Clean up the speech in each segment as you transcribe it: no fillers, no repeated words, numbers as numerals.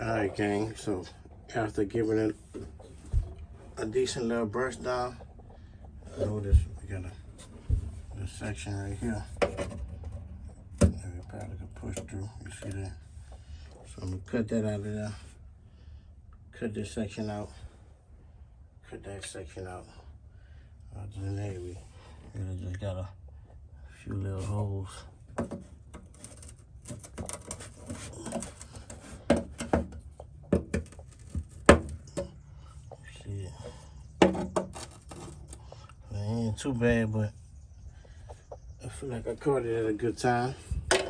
Alright, gang, so after giving it a decent little brush down, notice we got a section right here that we probably can push through. You see that? So I'm gonna cut that out of there, cut this section out, cut that section out. Other than that, we really just got a few little holes. See it? It ain't too bad, but I feel like I caught it at a good time. Gotta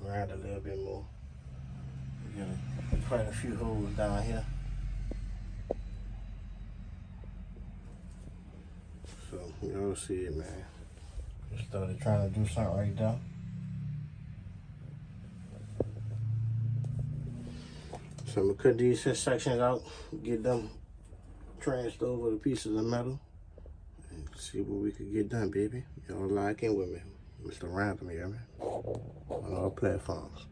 grind a little bit more. We got quite a few holes down here. So y'all see it, man. Just started trying to do something right there. So I'm gonna cut these sections out, get them transferred over to pieces of metal, and see what we could get done, baby. Y'all lock in with me. Mr. Random here, man. On all platforms.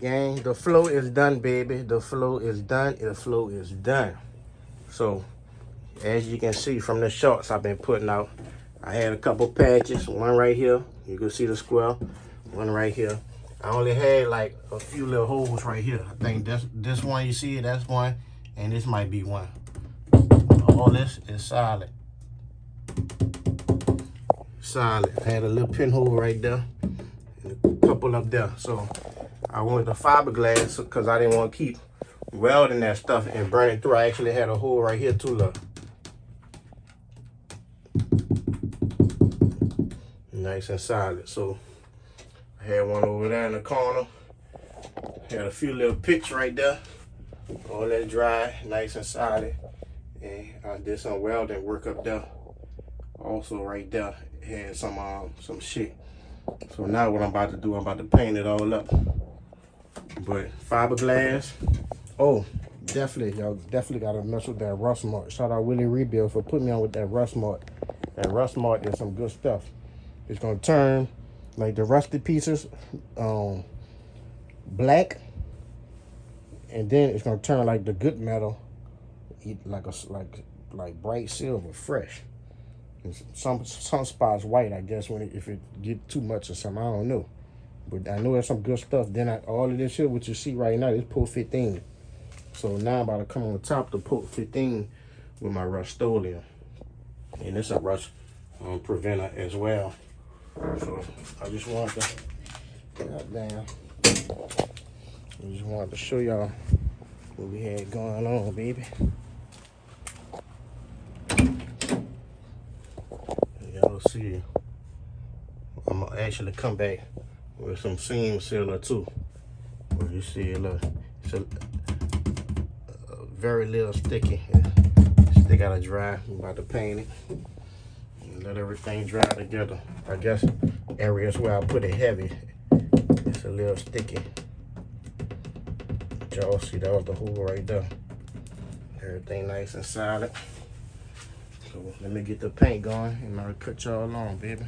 Gang, the flow is done, baby. The flow is done. The flow is done. So, as you can see from the shots I've been putting out, I had a couple patches. One right here. You can see the square. One right here. I only had like a few little holes right here. I think this one you see, that's one. And this might be one. All this is solid. Solid. I had a little pinhole right there. And a couple up there. So, I wanted the fiberglass because I didn't want to keep welding that stuff and burning through. I actually had a hole right here too, look. Nice and solid. So I had one over there in the corner. Had a few little pits right there. All that dry, nice and solid. And I did some welding work up there. Also right there, had some shit. So now what I'm about to do, I'm about to paint it all up. But fiberglass, oh, definitely, y'all definitely gotta mess with that rust mart. Shout out Willie Rebuild for putting me on with that rust mart. That rust mart is some good stuff. It's gonna turn like the rusted pieces black, and then it's gonna turn like the good metal like bright silver, fresh. And some spots white, I guess, if it get too much or something, I don't know. But I know there's some good stuff. Then all of this shit, what you see right now, is Port 15. So now I'm about to come on top to Port 15 with my Rust-Oleum. And it's a rust preventer as well. So I just wanted to, goddamn, I just wanted to show y'all what we had going on, baby. Y'all see, I'm gonna actually come back with some seam sealer too. Where you see, look, it's a very little sticky. Still gotta dry. I'm about to paint it and let everything dry together. I guess areas where I put it heavy, it's a little sticky. Y'all see, that was the hole right there. Everything nice and solid. So let me get the paint going and I'll cut y'all on, baby.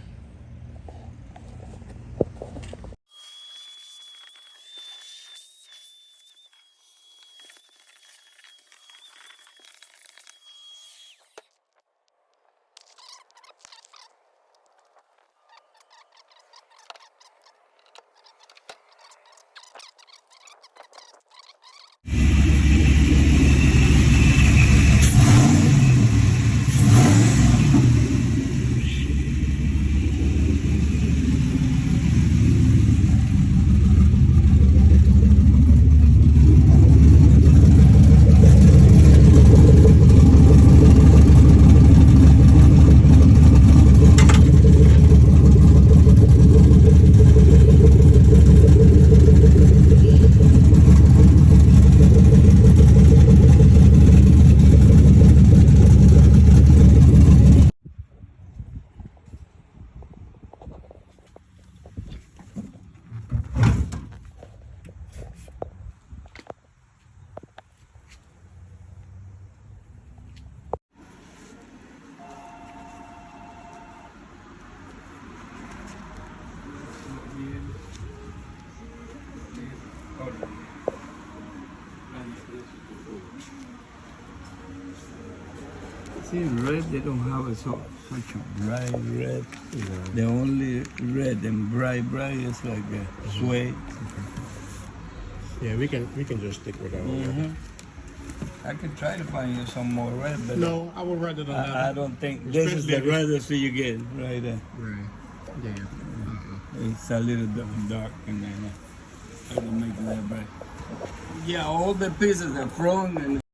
See, red, they don't have such a bright red. Yeah. The only red and bright is like a suede. Yeah, we can just stick with that one. I could try to find you some more red, but no, I would rather than that. I don't think this is the reddest you get right there. Right. Yeah. It's a little dark and then I don't make that bright. Yeah, all the pieces are from and